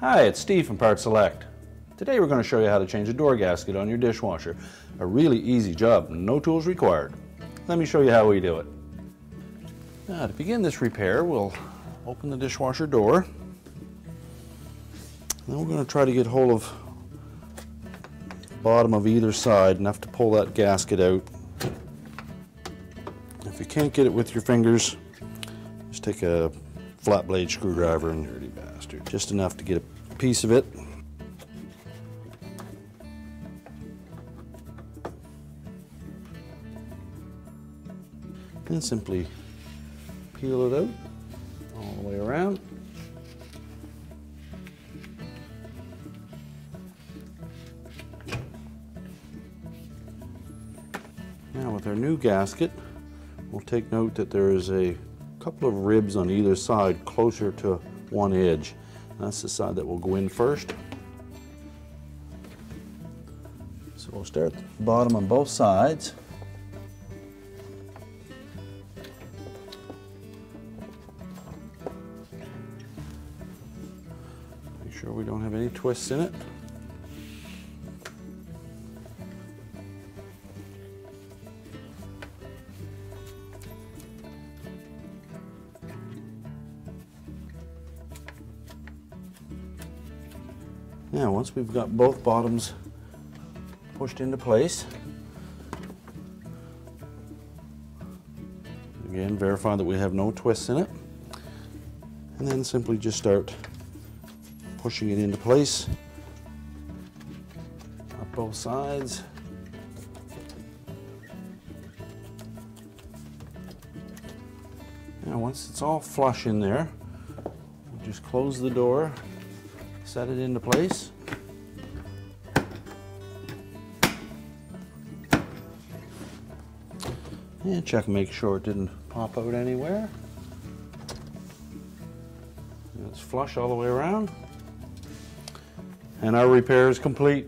Hi, it's Steve from PartSelect. Today we're going to show you how to change a door gasket on your dishwasher. A really easy job, no tools required. Let me show you how we do it. Now, to begin this repair, we'll open the dishwasher door. Then we're going to try to get hold of the bottom of either side, enough to pull that gasket out. If you can't get it with your fingers, just take a flat blade screwdriver and dirty bastard, just enough to get a piece of it. And simply peel it out all the way around. Now with our new gasket, we'll take note that there is a couple of ribs on either side closer to one edge. That's the side that will go in first. So we'll start at the bottom on both sides. Make sure we don't have any twists in it. Now, once we've got both bottoms pushed into place, again, verify that we have no twists in it, and then simply just start pushing it into place up both sides. Now, once it's all flush in there, we'll just close the door, set it into place. And check and make sure it didn't pop out anywhere. And it's flush all the way around. And our repair is complete.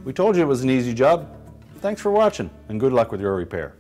We told you it was an easy job. Thanks for watching and good luck with your repair.